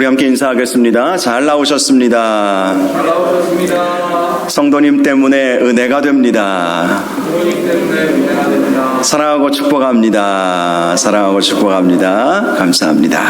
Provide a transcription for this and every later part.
우리 함께 인사하겠습니다. 잘 나오셨습니다. 잘 나오셨습니다. 성도님 때문에 은혜가 됩니다. 부모님 때문에 은혜가 됩니다. 사랑하고 축복합니다. 사랑하고 축복합니다. 감사합니다.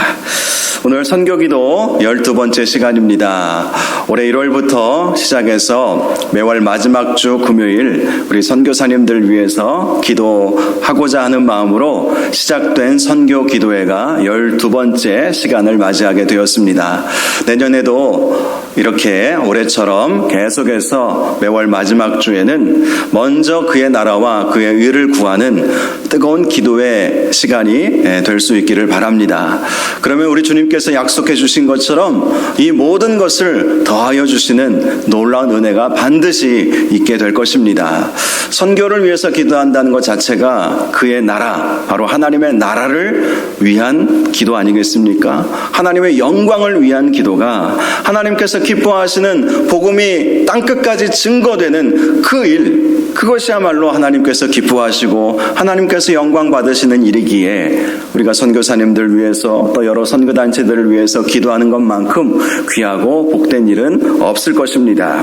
오늘 선교기도 12번째 시간입니다. 올해 1월부터 시작해서 매월 마지막 주 금요일 우리 선교사님들 위해서 기도하고자 하는 마음으로 시작된 선교기도회가 12번째 시간을 맞이하게 되었습니다. 내년에도 이렇게 올해처럼 계속해서 매월 마지막 주에는 먼저 그의 나라와 그의 의를 구하는 뜨거운 기도의 시간이 될 수 있기를 바랍니다. 그러면 우리 주님께서 약속해 주신 것처럼 이 모든 것을 더하여 주시는 놀라운 은혜가 반드시 있게 될 것입니다. 선교를 위해서 기도한다는 것 자체가 그의 나라, 바로 하나님의 나라를 위한 기도 아니겠습니까? 하나님의 영광을 위한 기도가 하나님께서 기뻐하시는 복음이 땅끝까지 증거되는 그 일, 그것이야말로 하나님께서 기뻐하시고 하나님께서 영광 받으시는 일이기에 우리가 선교사님들 위해서 또 여러 선교단체들을 위해서 기도하는 것만큼 귀하고 복된 일은 없을 것입니다.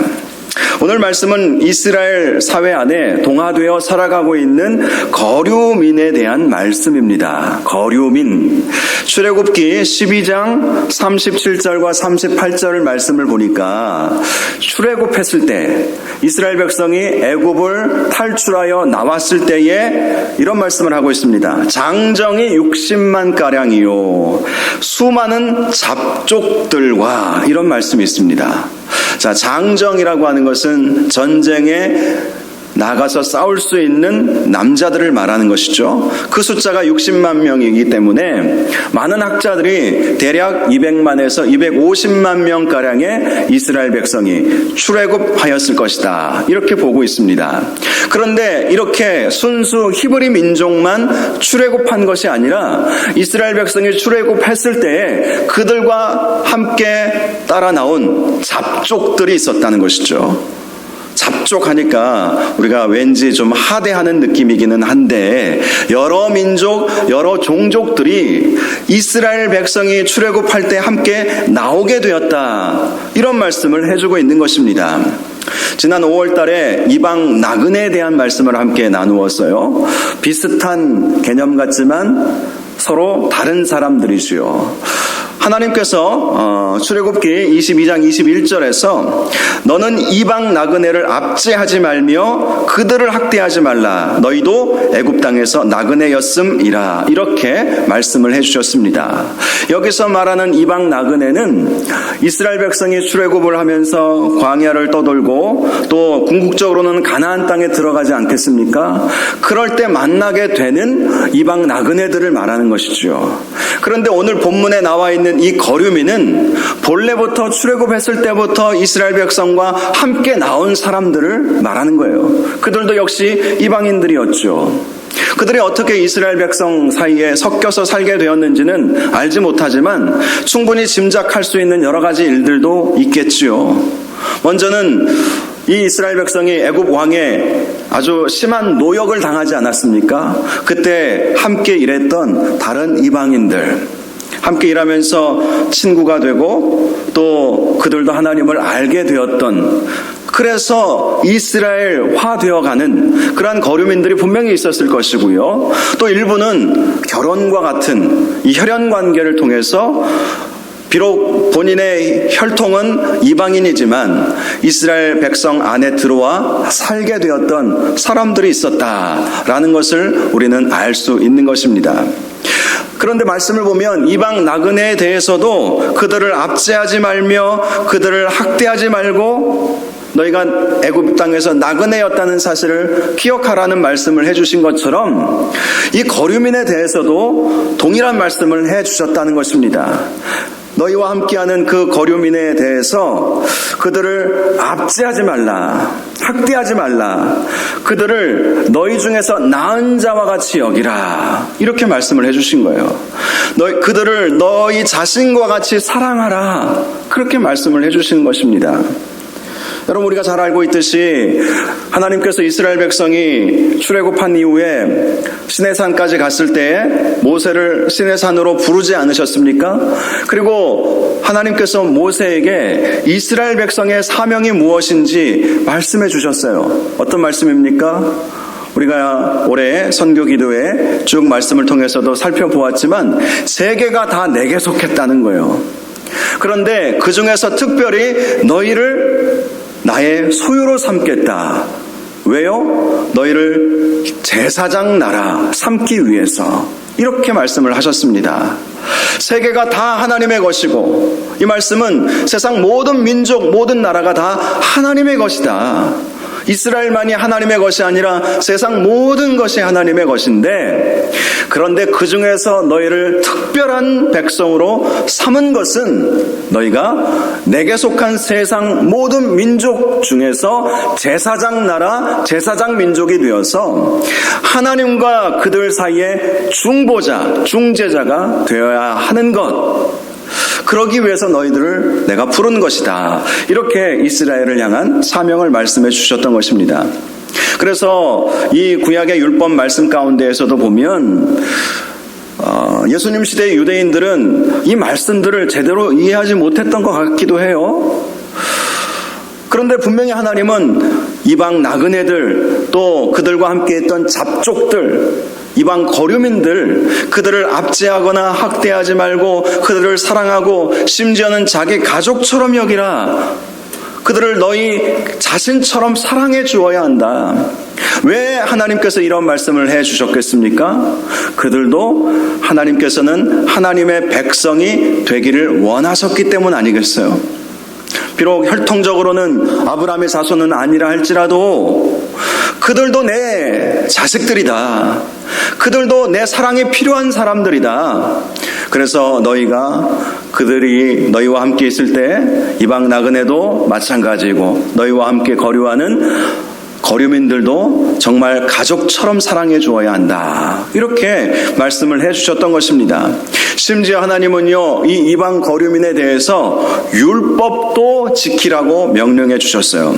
오늘 말씀은 이스라엘 사회 안에 동화되어 살아가고 있는 거류민에 대한 말씀입니다. 거류민. 출애굽기 12장 37절과 38절 말씀을 보니까 출애굽했을 때 이스라엘 백성이 애굽을 탈출하여 나왔을 때에 이런 말씀을 하고 있습니다. 장정이 60만 가량이요 수많은 잡족들과 이런 말씀이 있습니다. 자, 장정이라고 하는 것은 전쟁에 나가서 싸울 수 있는 남자들을 말하는 것이죠. 그 숫자가 60만 명이기 때문에 많은 학자들이 대략 200만에서 250만 명가량의 이스라엘 백성이 출애굽하였을 것이다, 이렇게 보고 있습니다. 그런데 이렇게 순수 히브리 민족만 출애굽한 것이 아니라 이스라엘 백성이 출애굽했을 때에 그들과 함께 따라 나온 잡족들이 있었다는 것이죠. 잡족하니까 우리가 왠지 좀 하대하는 느낌이기는 한데 여러 민족, 여러 종족들이 이스라엘 백성이 출애굽할 때 함께 나오게 되었다, 이런 말씀을 해주고 있는 것입니다. 지난 5월 달에 이방 나그네에 대한 말씀을 함께 나누었어요. 비슷한 개념 같지만 서로 다른 사람들이지요. 하나님께서 출애굽기 22장 21절에서 너는 이방 나그네를 압제하지 말며 그들을 학대하지 말라, 너희도 애굽 땅에서 나그네였음이라, 이렇게 말씀을 해주셨습니다. 여기서 말하는 이방 나그네는 이스라엘 백성이 출애굽을 하면서 광야를 떠돌고 또 궁극적으로는 가나안 땅에 들어가지 않겠습니까? 그럴 때 만나게 되는 이방 나그네들을 말하는 것이죠. 그런데 오늘 본문에 나와 있는 이 거류민은 본래부터 출애굽했을 때부터 이스라엘 백성과 함께 나온 사람들을 말하는 거예요. 그들도 역시 이방인들이었죠. 그들이 어떻게 이스라엘 백성 사이에 섞여서 살게 되었는지는 알지 못하지만 충분히 짐작할 수 있는 여러 가지 일들도 있겠지요. 먼저는 이 이스라엘 백성이 애굽 왕에 아주 심한 노역을 당하지 않았습니까? 그때 함께 일했던 다른 이방인들, 함께 일하면서 친구가 되고 또 그들도 하나님을 알게 되었던, 그래서 이스라엘화 되어가는 그러한 거류민들이 분명히 있었을 것이고요. 또 일부는 결혼과 같은 이 혈연관계를 통해서 비록 본인의 혈통은 이방인이지만 이스라엘 백성 안에 들어와 살게 되었던 사람들이 있었다라는 것을 우리는 알 수 있는 것입니다. 그런데 말씀을 보면 이방 나그네에 대해서도 그들을 압제하지 말며 그들을 학대하지 말고 너희가 애굽 땅에서 나그네였다는 사실을 기억하라는 말씀을 해주신 것처럼 이 거류민에 대해서도 동일한 말씀을 해주셨다는 것입니다. 너희와 함께하는 그 거류민에 대해서 그들을 압제하지 말라, 학대하지 말라, 그들을 너희 중에서 나은 자와 같이 여기라, 이렇게 말씀을 해주신 거예요. 그들을 너희 자신과 같이 사랑하라, 그렇게 말씀을 해주신 것입니다. 여러분, 우리가 잘 알고 있듯이 하나님께서 이스라엘 백성이 출애굽한 이후에 시내산까지 갔을 때 모세를 시내산으로 부르지 않으셨습니까? 그리고 하나님께서 모세에게 이스라엘 백성의 사명이 무엇인지 말씀해 주셨어요. 어떤 말씀입니까? 우리가 올해 선교 기도에 쭉 말씀을 통해서도 살펴보았지만 세계가 다 내게 속했다는 거예요. 그런데 그 중에서 특별히 너희를 나의 소유로 삼겠다. 왜요? 너희를 제사장 나라 삼기 위해서. 이렇게 말씀을 하셨습니다. 세계가 다 하나님의 것이고, 이 말씀은 세상 모든 민족, 모든 나라가 다 하나님의 것이다. 이스라엘만이 하나님의 것이 아니라 세상 모든 것이 하나님의 것인데, 그런데 그 중에서 너희를 특별한 백성으로 삼은 것은 너희가 내게 속한 세상 모든 민족 중에서 제사장 나라, 제사장 민족이 되어서 하나님과 그들 사이에 중보자, 중재자가 되어야 하는 것. 그러기 위해서 너희들을 내가 부른 것이다. 이렇게 이스라엘을 향한 사명을 말씀해 주셨던 것입니다. 그래서 이 구약의 율법 말씀 가운데에서도 보면 예수님 시대의 유대인들은 이 말씀들을 제대로 이해하지 못했던 것 같기도 해요. 그런데 분명히 하나님은 이방 나그네들, 또 그들과 함께 했던 잡족들, 이방 거류민들, 그들을 압제하거나 학대하지 말고 그들을 사랑하고 심지어는 자기 가족처럼 여기라. 그들을 너희 자신처럼 사랑해 주어야 한다. 왜 하나님께서 이런 말씀을 해 주셨겠습니까? 그들도 하나님께서는 하나님의 백성이 되기를 원하셨기 때문 아니겠어요? 비록 혈통적으로는 아브라함의 자손은 아니라 할지라도 그들도 내 자식들이다. 그들도 내 사랑이 필요한 사람들이다. 그래서 그들이 너희와 함께 있을 때 이방 나그네도 마찬가지고, 너희와 함께 거류하는 거류민들도 정말 가족처럼 사랑해 주어야 한다. 이렇게 말씀을 해 주셨던 것입니다. 심지어 하나님은요, 이 이방 거류민에 대해서 율법도 지키라고 명령해 주셨어요.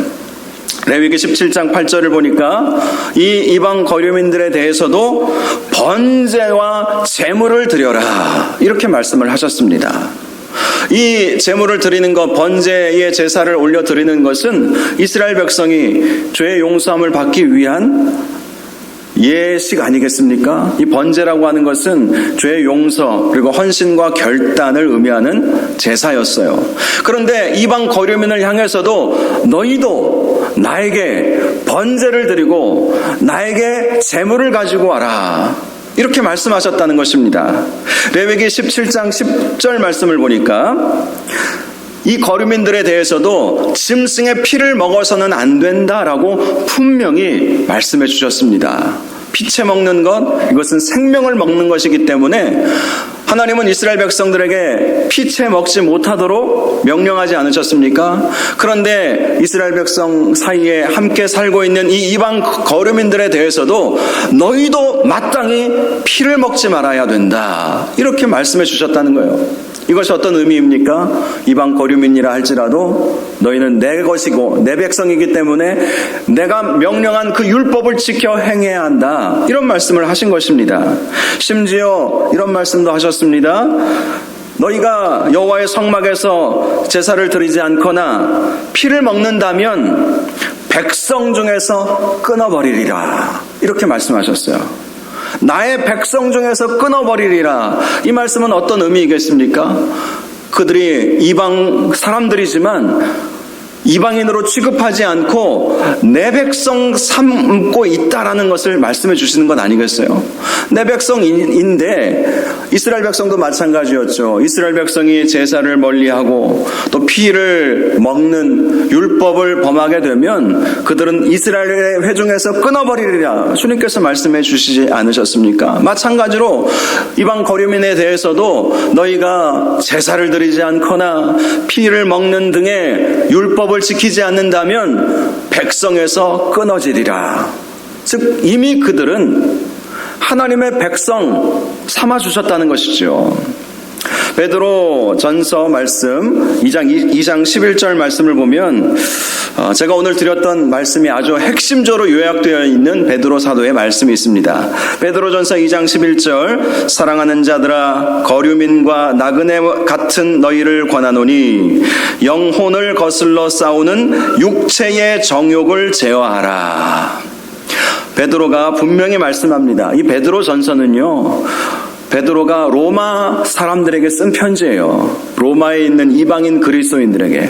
레위기 17장 8절을 보니까 이 이방 거류민들에 대해서도 번제와 제물을 드려라. 이렇게 말씀을 하셨습니다. 이 제물을 드리는 것, 번제의 제사를 올려 드리는 것은 이스라엘 백성이 죄의 용서함을 받기 위한 예식 아니겠습니까? 이 번제라고 하는 것은 죄의 용서 그리고 헌신과 결단을 의미하는 제사였어요. 그런데 이방 거류민을 향해서도 너희도 나에게 번제를 드리고 나에게 제물을 가지고 와라. 이렇게 말씀하셨다는 것입니다. 레위기 17장 10절 말씀을 보니까 이 거류민들에 대해서도 짐승의 피를 먹어서는 안 된다라고 분명히 말씀해 주셨습니다. 피채 먹는 것, 이것은 생명을 먹는 것이기 때문에 하나님은 이스라엘 백성들에게 피채 먹지 못하도록 명령하지 않으셨습니까? 그런데 이스라엘 백성 사이에 함께 살고 있는 이 이방 거류민들에 대해서도 너희도 마땅히 피를 먹지 말아야 된다. 이렇게 말씀해 주셨다는 거예요. 이것이 어떤 의미입니까? 이방 거류민이라 할지라도 너희는 내 것이고 내 백성이기 때문에 내가 명령한 그 율법을 지켜 행해야 한다. 이런 말씀을 하신 것입니다. 심지어 이런 말씀도 하셨습니다. 너희가 여호와의 성막에서 제사를 드리지 않거나 피를 먹는다면 백성 중에서 끊어버리리라. 이렇게 말씀하셨어요. 나의 백성 중에서 끊어버리리라. 이 말씀은 어떤 의미이겠습니까? 그들이 이방 사람들이지만 이방인으로 취급하지 않고 내 백성 삼고 있다라는 것을 말씀해 주시는 건 아니겠어요? 내 백성인데 이스라엘 백성도 마찬가지였죠. 이스라엘 백성이 제사를 멀리하고 또 피를 먹는 율법을 범하게 되면 그들은 이스라엘의 회중에서 끊어버리리라. 주님께서 말씀해 주시지 않으셨습니까? 마찬가지로 이방 거류민에 대해서도 너희가 제사를 드리지 않거나 피를 먹는 등의 율법을 지키지 않는다면 백성에서 끊어지리라. 즉 이미 그들은 하나님의 백성 삼아주셨다는 것이죠. 베드로 전서 말씀 2장 11절 말씀을 보면 제가 오늘 드렸던 말씀이 아주 핵심적으로 요약되어 있는 베드로 사도의 말씀이 있습니다. 베드로 전서 2장 11절 사랑하는 자들아 거류민과 나그네 같은 너희를 권하노니 영혼을 거슬러 싸우는 육체의 정욕을 제어하라. 베드로가 분명히 말씀합니다. 이 베드로 전서는요, 베드로가 로마 사람들에게 쓴 편지예요. 로마에 있는 이방인 그리스도인들에게.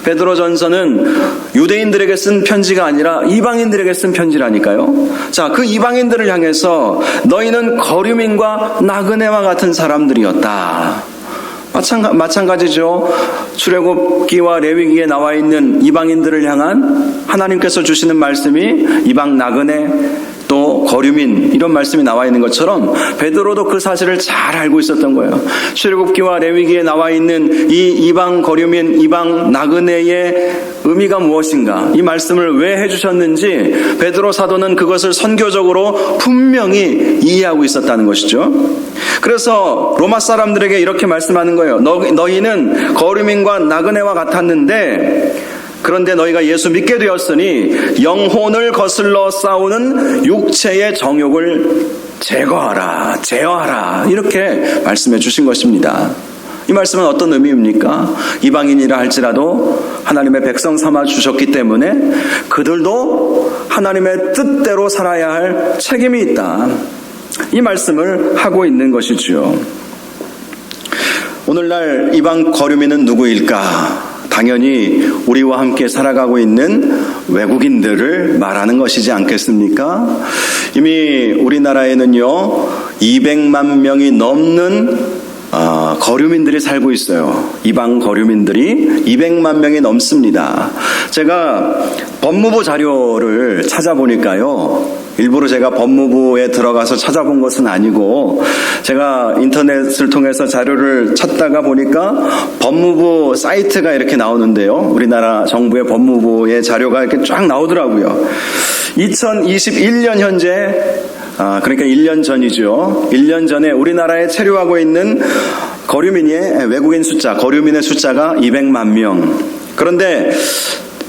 베드로 전서는 유대인들에게 쓴 편지가 아니라 이방인들에게 쓴 편지라니까요. 자, 그 이방인들을 향해서 너희는 거류민과 나그네와 같은 사람들이었다. 마찬가지죠. 출애굽기와 레위기에 나와 있는 이방인들을 향한 하나님께서 주시는 말씀이 이방 나그네 또 거류민 이런 말씀이 나와 있는 것처럼 베드로도 그 사실을 잘 알고 있었던 거예요. 출애굽기와 레위기에 나와 있는 이 이방 거류민, 이방 나그네의 의미가 무엇인가, 이 말씀을 왜 해주셨는지 베드로 사도는 그것을 선교적으로 분명히 이해하고 있었다는 것이죠. 그래서 로마 사람들에게 이렇게 말씀하는 거예요. 너희는 거류민과 나그네와 같았는데 그런데 너희가 예수 믿게 되었으니 영혼을 거슬러 싸우는 육체의 정욕을 제어하라 이렇게 말씀해 주신 것입니다. 이 말씀은 어떤 의미입니까? 이방인이라 할지라도 하나님의 백성 삼아 주셨기 때문에 그들도 하나님의 뜻대로 살아야 할 책임이 있다. 이 말씀을 하고 있는 것이지요. 오늘날 이방 거류민은 누구일까? 당연히 우리와 함께 살아가고 있는 외국인들을 말하는 것이지 않겠습니까? 이미 우리나라에는요 200만 명이 넘는 거류민들이 살고 있어요. 이방 거류민들이 200만 명이 넘습니다. 제가 법무부 자료를 찾아보니까요, 일부러 제가 법무부에 들어가서 찾아본 것은 아니고 제가 인터넷을 통해서 자료를 찾다가 보니까 법무부 사이트가 이렇게 나오는데요, 우리나라 정부의 법무부의 자료가 이렇게 쫙 나오더라고요. 2021년 현재 그러니까 1년 전이죠. 1년 전에 우리나라에 체류하고 있는 거류민의 외국인 숫자, 거류민의 숫자가 200만 명. 그런데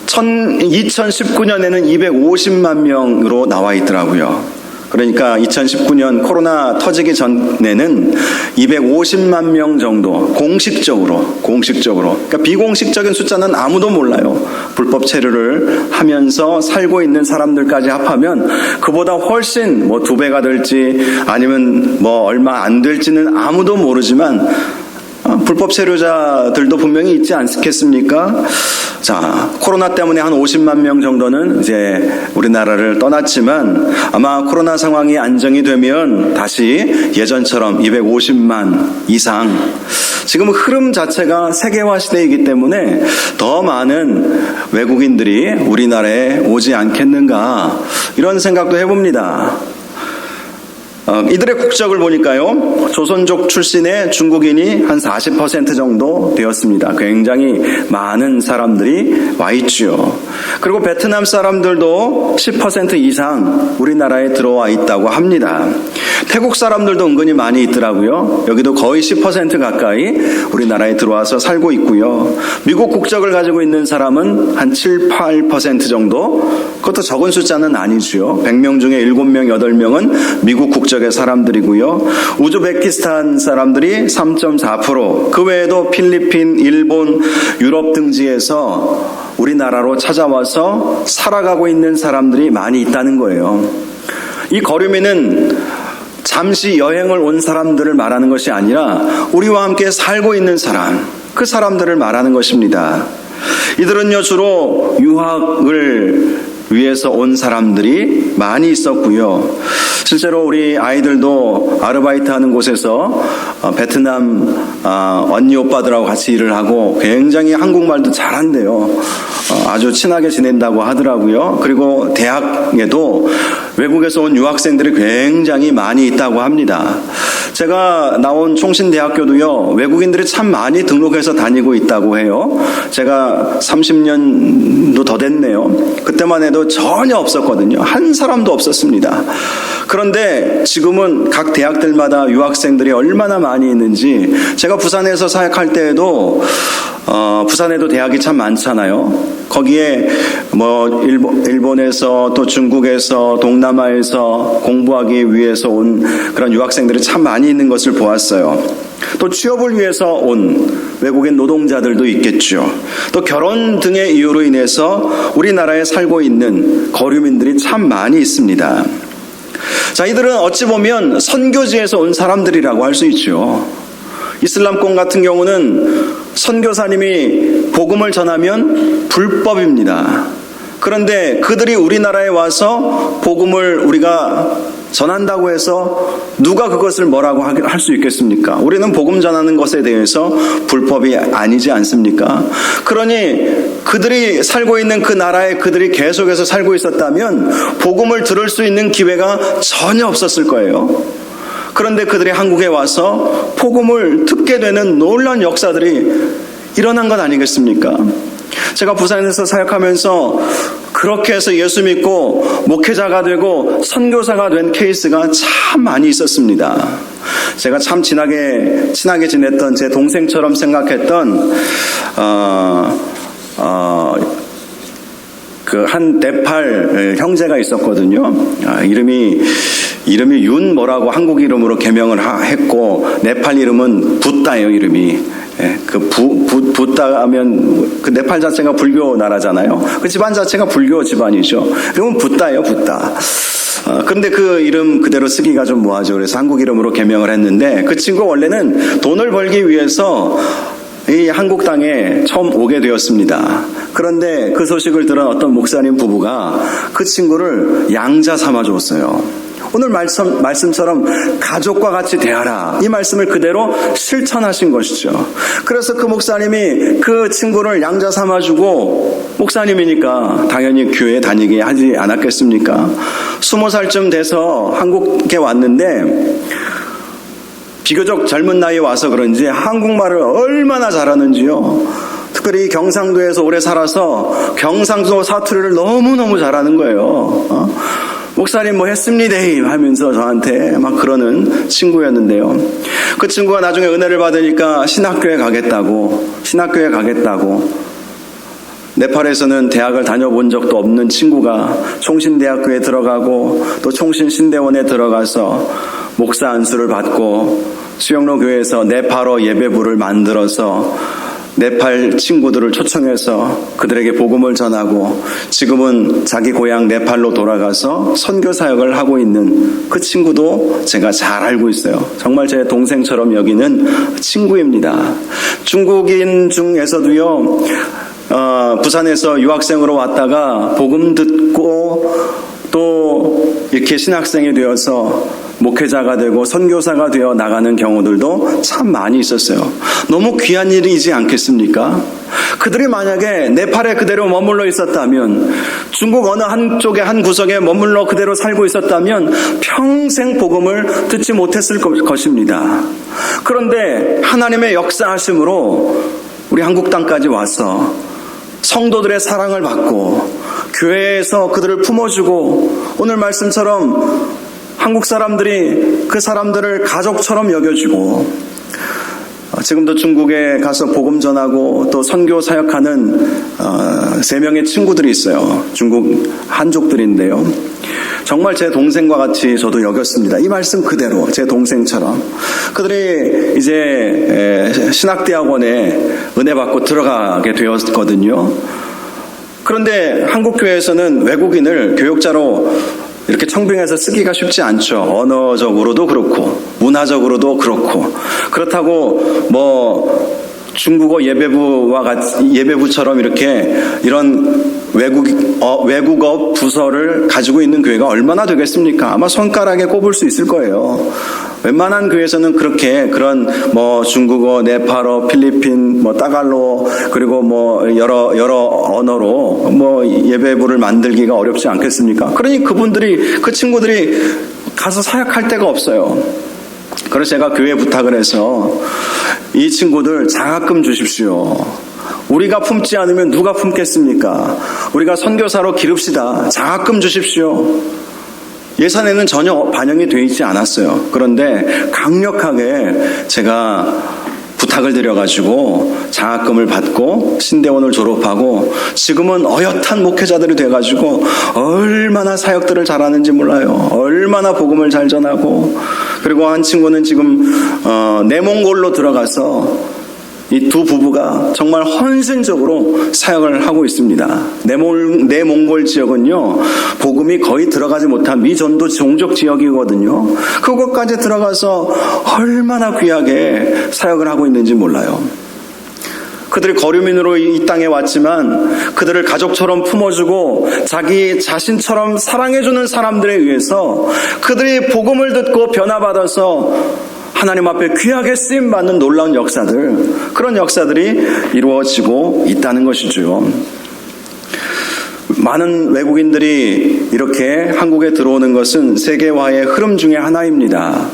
2019년에는 250만 명으로 나와 있더라고요. 그러니까 2019년 코로나 터지기 전에는 250만 명 정도 공식적으로 그러니까 비공식적인 숫자는 아무도 몰라요. 불법 체류를 하면서 살고 있는 사람들까지 합하면 그보다 훨씬 2배가 될지 아니면 얼마 안 될지는 아무도 모르지만 불법 체류자들도 분명히 있지 않겠습니까? 자, 코로나 때문에 한 50만 명 정도는 이제 우리나라를 떠났지만 아마 코로나 상황이 안정이 되면 다시 예전처럼 250만 이상, 지금 흐름 자체가 세계화 시대이기 때문에 더 많은 외국인들이 우리나라에 오지 않겠는가, 이런 생각도 해봅니다. 이들의 국적을 보니까요, 조선족 출신의 중국인이 한 40% 정도 되었습니다. 굉장히 많은 사람들이 와 있죠. 그리고 베트남 사람들도 10% 이상 우리나라에 들어와 있다고 합니다. 태국 사람들도 은근히 많이 있더라고요. 여기도 거의 10% 가까이 우리나라에 들어와서 살고 있고요. 미국 국적을 가지고 있는 사람은 한 7, 8% 정도, 그것도 적은 숫자는 아니죠. 100명 중에 7명, 8명은 미국 국적의 사람들이고요. 우즈베키스탄 사람들이 3.4%, 그 외에도 필리핀, 일본, 유럽 등지에서 우리나라로 찾아와서 살아가고 있는 사람들이 많이 있다는 거예요. 이 거류민은 잠시 여행을 온 사람들을 말하는 것이 아니라 우리와 함께 살고 있는 사람, 그 사람들을 말하는 것입니다. 이들은요 주로 유학을 위해서 온 사람들이 많이 있었고요. 실제로 우리 아이들도 아르바이트 하는 곳에서 베트남 언니 오빠들하고 같이 일을 하고 굉장히 한국말도 잘한대요. 아주 친하게 지낸다고 하더라고요. 그리고 대학에도 외국에서 온 유학생들이 굉장히 많이 있다고 합니다. 제가 나온 총신대학교도요, 외국인들이 참 많이 등록해서 다니고 있다고 해요. 제가 30년도 더 됐네요. 그때만 해도 전혀 없었거든요. 한 사람도 없었습니다. 그런데 지금은 각 대학들마다 유학생들이 얼마나 많이 있는지, 제가 부산에서 사역할 때에도 부산에도 대학이 참 많잖아요. 거기에 뭐 일본에서 또 중국에서 동남아에서 공부하기 위해서 온 그런 유학생들이 참 많이 있는 것을 보았어요. 또 취업을 위해서 온 외국인 노동자들도 있겠죠. 또 결혼 등의 이유로 인해서 우리나라에 살고 있는 거류민들이 참 많이 있습니다. 자, 이들은 어찌 보면 선교지에서 온 사람들이라고 할 수 있죠. 이슬람권 같은 경우는 선교사님이 복음을 전하면 불법입니다. 그런데 그들이 우리나라에 와서 복음을 우리가 전한다고 해서 누가 그것을 뭐라고 할 수 있겠습니까? 우리는 복음 전하는 것에 대해서 불법이 아니지 않습니까? 그러니 그들이 살고 있는 그 나라에 그들이 계속해서 살고 있었다면 복음을 들을 수 있는 기회가 전혀 없었을 거예요. 그런데 그들이 한국에 와서 복음을 듣게 되는 놀라운 역사들이 일어난 것 아니겠습니까? 제가 부산에서 사역하면서 그렇게 해서 예수 믿고 목회자가 되고 선교사가 된 케이스가 참 많이 있었습니다. 제가 참 친하게 지냈던 제 동생처럼 생각했던 그 한 네팔 형제가 있었거든요. 이름이 윤 뭐라고 한국 이름으로 개명을 했고, 네팔 이름은 붓다예요, 이름이. 붓다 하면 그 네팔 자체가 불교 나라잖아요. 그 집안 자체가 불교 집안이죠. 그러면 붓다예요, 붓다. 그런데 그 이름 그대로 쓰기가 좀 뭐하죠. 그래서 한국 이름으로 개명을 했는데, 그 친구 원래는 돈을 벌기 위해서 이 한국 땅에 처음 오게 되었습니다. 그런데 그 소식을 들은 어떤 목사님 부부가 그 친구를 양자 삼아 줬어요. 오늘 말씀처럼 가족과 같이 대하라, 이 말씀을 그대로 실천하신 것이죠. 그래서 그 목사님이 그 친구를 양자 삼아주고, 목사님이니까 당연히 교회 다니게 하지 않았겠습니까? 20살쯤 돼서 한국에 왔는데 비교적 젊은 나이에 와서 그런지 한국말을 얼마나 잘하는지요. 특별히 경상도에서 오래 살아서 경상도 사투리를 너무너무 잘하는 거예요. 목사님 뭐 했습니다 하면서 저한테 막 그러는 친구였는데요. 그 친구가 나중에 은혜를 받으니까 신학교에 가겠다고 네팔에서는 대학을 다녀본 적도 없는 친구가 총신대학교에 들어가고 또 총신신대원에 들어가서 목사 안수를 받고 수영로 교회에서 네팔어 예배부를 만들어서 네팔 친구들을 초청해서 그들에게 복음을 전하고, 지금은 자기 고향 네팔로 돌아가서 선교 사역을 하고 있는 그 친구도 제가 잘 알고 있어요. 정말 제 동생처럼 여기는 친구입니다. 중국인 중에서도요, 부산에서 유학생으로 왔다가 복음 듣고 또 이렇게 신학생이 되어서 목회자가 되고 선교사가 되어 나가는 경우들도 참 많이 있었어요. 너무 귀한 일이지 않겠습니까? 그들이 만약에 네팔에 그대로 머물러 있었다면, 중국 어느 한쪽에 한 구석에 머물러 그대로 살고 있었다면 평생 복음을 듣지 못했을 것입니다. 그런데 하나님의 역사하심으로 우리 한국 땅까지 와서 성도들의 사랑을 받고 교회에서 그들을 품어주고, 오늘 말씀처럼 한국 사람들이 그 사람들을 가족처럼 여겨주고, 지금도 중국에 가서 복음 전하고 또 선교 사역하는 3명의 친구들이 있어요. 중국 한족들인데요. 정말 제 동생과 같이 저도 여겼습니다. 이 말씀 그대로 제 동생처럼. 그들이 이제 신학대학원에 은혜 받고 들어가게 되었거든요. 그런데 한국교회에서는 외국인을 교역자로 이렇게 청빙해서 쓰기가 쉽지 않죠. 언어적으로도 그렇고 문화적으로도 그렇고. 그렇다고 뭐 중국어 예배부처럼 이렇게 이런 외국어 부서를 가지고 있는 교회가 얼마나 되겠습니까? 아마 손가락에 꼽을 수 있을 거예요. 웬만한 교회에서는 그렇게 그런 뭐 중국어, 네팔어, 필리핀, 뭐 따갈로, 그리고 뭐 여러 언어로 뭐 예배부를 만들기가 어렵지 않겠습니까? 그러니 그 친구들이 가서 사역할 데가 없어요. 그래서 제가 교회에 부탁을 해서 이 친구들 장학금 주십시오. 우리가 품지 않으면 누가 품겠습니까? 우리가 선교사로 기릅시다. 장학금 주십시오. 예산에는 전혀 반영이 되어 있지 않았어요. 그런데 강력하게 제가 부탁을 드려가지고 장학금을 받고 신대원을 졸업하고 지금은 어엿한 목회자들이 돼가지고 얼마나 사역들을 잘하는지 몰라요. 얼마나 복음을 잘 전하고, 그리고 한 친구는 지금 내몽골로 들어가서 이 두 부부가 정말 헌신적으로 사역을 하고 있습니다. 내몽골 지역은요, 복음이 거의 들어가지 못한 미전도 종족 지역이거든요. 그곳까지 들어가서 얼마나 귀하게 사역을 하고 있는지 몰라요. 그들이 거류민으로 이 땅에 왔지만 그들을 가족처럼 품어주고 자기 자신처럼 사랑해주는 사람들에 의해서 그들이 복음을 듣고 변화받아서 하나님 앞에 귀하게 쓰임받는 놀라운 역사들, 그런 역사들이 이루어지고 있다는 것이죠. 많은 외국인들이 이렇게 한국에 들어오는 것은 세계화의 흐름 중에 하나입니다.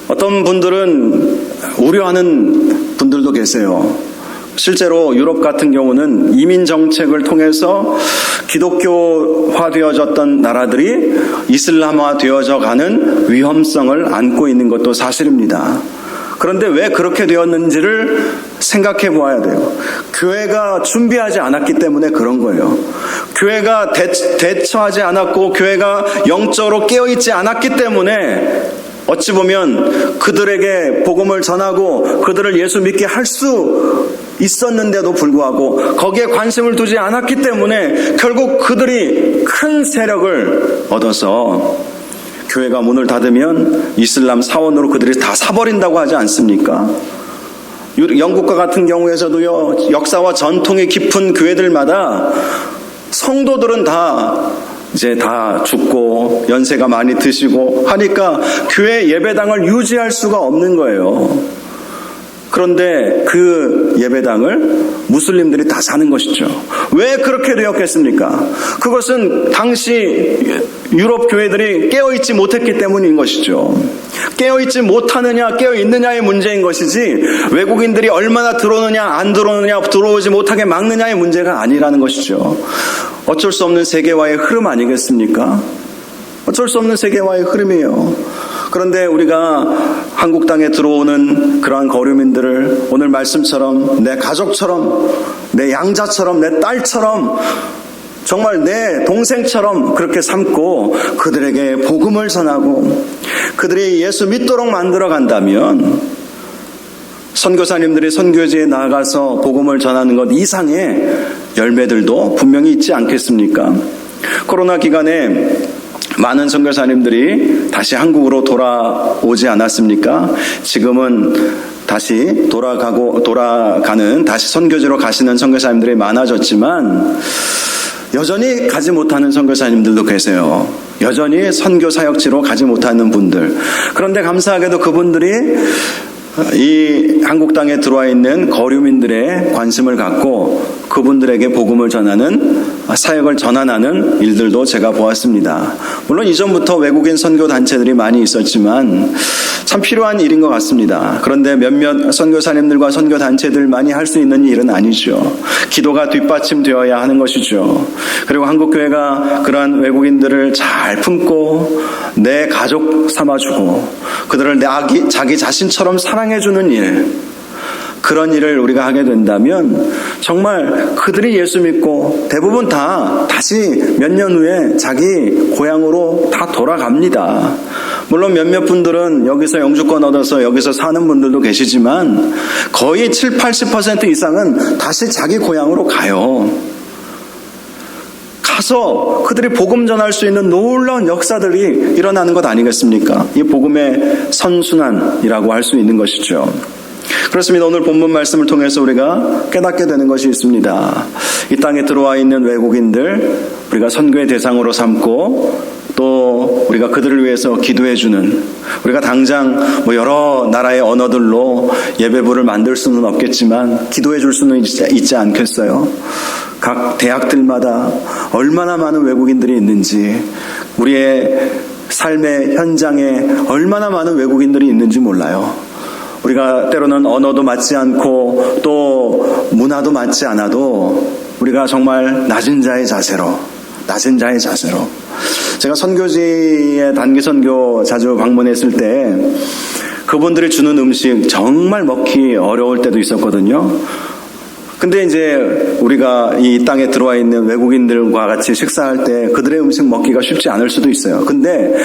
어떤 분들은 우려하는 분들도 계세요. 실제로 유럽 같은 경우는 이민 정책을 통해서 기독교화 되어졌던 나라들이 이슬람화 되어져 가는 위험성을 안고 있는 것도 사실입니다. 그런데 왜 그렇게 되었는지를 생각해 보아야 돼요. 교회가 준비하지 않았기 때문에 그런 거예요. 교회가 대처하지 않았고 교회가 영적으로 깨어있지 않았기 때문에 어찌 보면 그들에게 복음을 전하고 그들을 예수 믿게 할 수 있었는데도 불구하고 거기에 관심을 두지 않았기 때문에 결국 그들이 큰 세력을 얻어서 교회가 문을 닫으면 이슬람 사원으로 그들이 다 사버린다고 하지 않습니까? 영국과 같은 경우에서도요, 역사와 전통이 깊은 교회들마다 성도들은 다 죽고 연세가 많이 드시고 하니까 교회 예배당을 유지할 수가 없는 거예요. 그런데 그 예배당을 무슬림들이 다 사는 것이죠. 왜 그렇게 되었겠습니까? 그것은 당시 유럽 교회들이 깨어있지 못했기 때문인 것이죠. 깨어있지 못하느냐 깨어있느냐의 문제인 것이지 외국인들이 얼마나 들어오느냐 안 들어오느냐 들어오지 못하게 막느냐의 문제가 아니라는 것이죠. 어쩔 수 없는 세계화의 흐름 아니겠습니까? 어쩔 수 없는 세계화의 흐름이에요. 그런데 우리가 한국 땅에 들어오는 그러한 거류민들을 오늘 말씀처럼 내 가족처럼, 내 양자처럼, 내 딸처럼, 정말 내 동생처럼 그렇게 삼고 그들에게 복음을 전하고 그들이 예수 믿도록 만들어 간다면 선교사님들이 선교지에 나가서 복음을 전하는 것 이상의 열매들도 분명히 있지 않겠습니까? 코로나 기간에 많은 선교사님들이 다시 한국으로 돌아오지 않았습니까? 지금은 다시 돌아가는 다시 선교지로 가시는 선교사님들이 많아졌지만 여전히 가지 못하는 선교사님들도 계세요. 여전히 선교 사역지로 가지 못하는 분들. 그런데 감사하게도 그분들이 이 한국 땅에 들어와 있는 거류민들의 관심을 갖고 그분들에게 복음을 전하는 사역을 전환하는 일들도 제가 보았습니다. 물론 이전부터 외국인 선교 단체들이 많이 있었지만 참 필요한 일인 것 같습니다. 그런데 몇몇 선교사님들과 선교 단체들만이 할 수 있는 일은 아니죠. 기도가 뒷받침되어야 하는 것이죠. 그리고 한국교회가 그러한 외국인들을 잘 품고 내 가족 삼아주고 그들을 자기 자신처럼 사랑해주는 일, 그런 일을 우리가 하게 된다면 정말 그들이 예수 믿고 대부분 다 다시 몇 년 후에 자기 고향으로 다 돌아갑니다. 물론 몇몇 분들은 여기서 영주권 얻어서 여기서 사는 분들도 계시지만 거의 70-80% 이상은 다시 자기 고향으로 가요. 가서 그들이 복음 전할 수 있는 놀라운 역사들이 일어나는 것 아니겠습니까? 이 복음의 선순환이라고 할 수 있는 것이죠. 그렇습니다. 오늘 본문 말씀을 통해서 우리가 깨닫게 되는 것이 있습니다. 이 땅에 들어와 있는 외국인들 우리가 선교의 대상으로 삼고 또 우리가 그들을 위해서 기도해주는, 우리가 당장 여러 나라의 언어들로 예배부를 만들 수는 없겠지만 기도해줄 수는 있지 않겠어요? 각 대학들마다 얼마나 많은 외국인들이 있는지, 우리의 삶의 현장에 얼마나 많은 외국인들이 있는지 몰라요. 우리가 때로는 언어도 맞지 않고 또 문화도 맞지 않아도 우리가 정말 낮은 자의 자세로 제가 선교지에 단기 선교 자주 방문했을 때 그분들이 주는 음식 정말 먹기 어려울 때도 있었거든요. 근데 이제 우리가 이 땅에 들어와 있는 외국인들과 같이 식사할 때 그들의 음식 먹기가 쉽지 않을 수도 있어요. 근데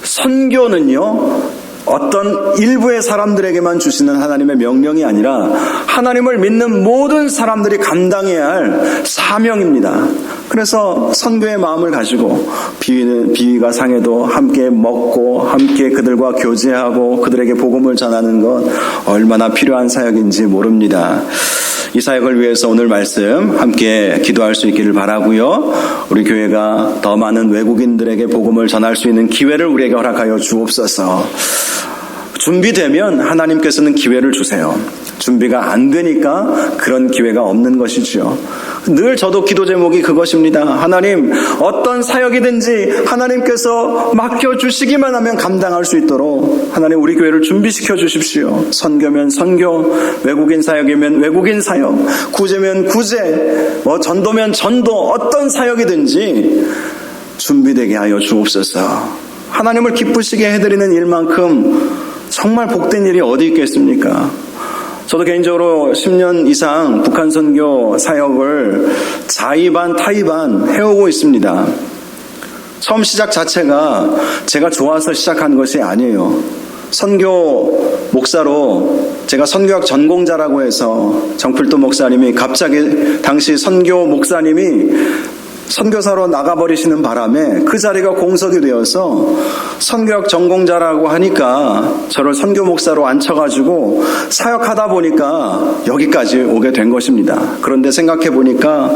선교는요, 어떤 일부의 사람들에게만 주시는 하나님의 명령이 아니라 하나님을 믿는 모든 사람들이 감당해야 할 사명입니다. 그래서 선교의 마음을 가지고 비위가 상해도 함께 먹고 함께 그들과 교제하고 그들에게 복음을 전하는 것 얼마나 필요한 사역인지 모릅니다. 이 사역을 위해서 오늘 말씀 함께 기도할 수 있기를 바라고요. 우리 교회가 더 많은 외국인들에게 복음을 전할 수 있는 기회를 우리에게 허락하여 주옵소서. 준비되면 하나님께서는 기회를 주세요. 준비가 안 되니까 그런 기회가 없는 것이죠. 늘 저도 기도 제목이 그것입니다. 하나님, 어떤 사역이든지 하나님께서 맡겨주시기만 하면 감당할 수 있도록 하나님 우리 교회를 준비시켜 주십시오. 선교면 선교, 외국인 사역이면 외국인 사역, 구제면 구제, 전도면 전도, 어떤 사역이든지 준비되게 하여 주옵소서. 하나님을 기쁘시게 해드리는 일만큼 정말 복된 일이 어디 있겠습니까? 저도 개인적으로 10년 이상 북한 선교 사역을 자의반 타의반 해오고 있습니다. 처음 시작 자체가 제가 좋아서 시작한 것이 아니에요. 선교 목사로 제가 선교학 전공자라고 해서 정필도 목사님이 갑자기 당시 선교 목사님이 선교사로 나가버리시는 바람에 그 자리가 공석이 되어서 선교학 전공자라고 하니까 저를 선교 목사로 앉혀가지고 사역하다 보니까 여기까지 오게 된 것입니다. 그런데 생각해 보니까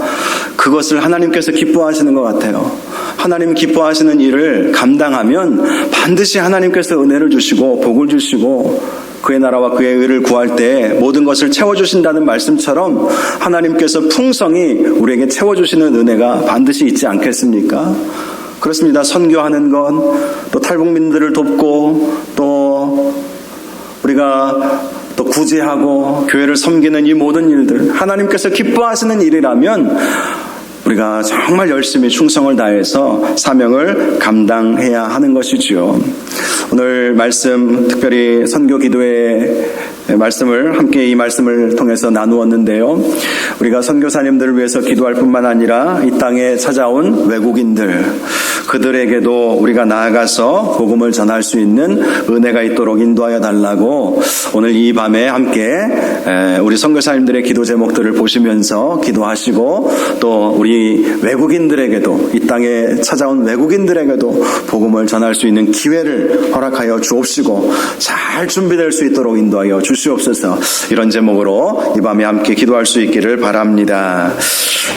그것을 하나님께서 기뻐하시는 것 같아요. 하나님 기뻐하시는 일을 감당하면 반드시 하나님께서 은혜를 주시고 복을 주시고 그의 나라와 그의 의를 구할 때 모든 것을 채워주신다는 말씀처럼 하나님께서 풍성히 우리에게 채워주시는 은혜가 반드시 있지 않겠습니까? 그렇습니다. 선교하는 건 또 탈북민들을 돕고 또 우리가 또 구제하고 교회를 섬기는 이 모든 일들 하나님께서 기뻐하시는 일이라면 우리가 정말 열심히 충성을 다해서 사명을 감당해야 하는 것이지요. 오늘 말씀 특별히 선교 기도의 말씀을 함께 이 말씀을 통해서 나누었는데요. 우리가 선교사님들을 위해서 기도할 뿐만 아니라 이 땅에 찾아온 외국인들 그들에게도 우리가 나아가서 복음을 전할 수 있는 은혜가 있도록 인도하여 달라고 오늘 이 밤에 함께 우리 선교사님들의 기도 제목들을 보시면서 기도하시고 또 우리 외국인들에게도 이 땅에 찾아온 외국인들에게도 복음을 전할 수 있는 기회를 허락하여 주옵시고 잘 준비될 수 있도록 인도하여 주시옵소서. 이런 제목으로 이 밤에 함께 기도할 수 있기를 바랍니다.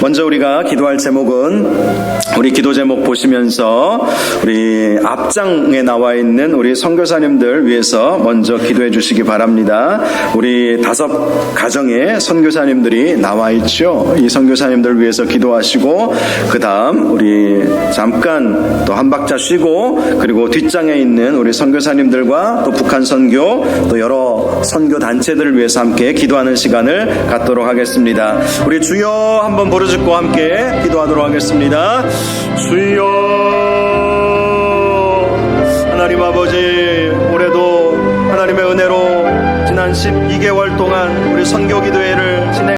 먼저 우리가 기도할 제목은 우리 기도 제목 보시면서 우리 앞장에 나와 있는 우리 선교사님들 위해서 먼저 기도해 주시기 바랍니다. 우리 5 가정의 선교사님들이 나와 있죠. 이 선교사님들 위해서 기도하시고 그 다음 우리 잠깐 또 한 박자 쉬고 그리고 뒷장에 있는 우리 선교사님들과 또 북한 선교 또 여러 선교 단체들을 위해서 함께 기도하는 시간을 갖도록 하겠습니다. 우리 주여 한번 부르짖고 함께 기도하도록 하겠습니다. 주여 하나님 아버지 올해도 하나님의 은혜로 지난 12개월 동안 우리 선교 기도회를 진행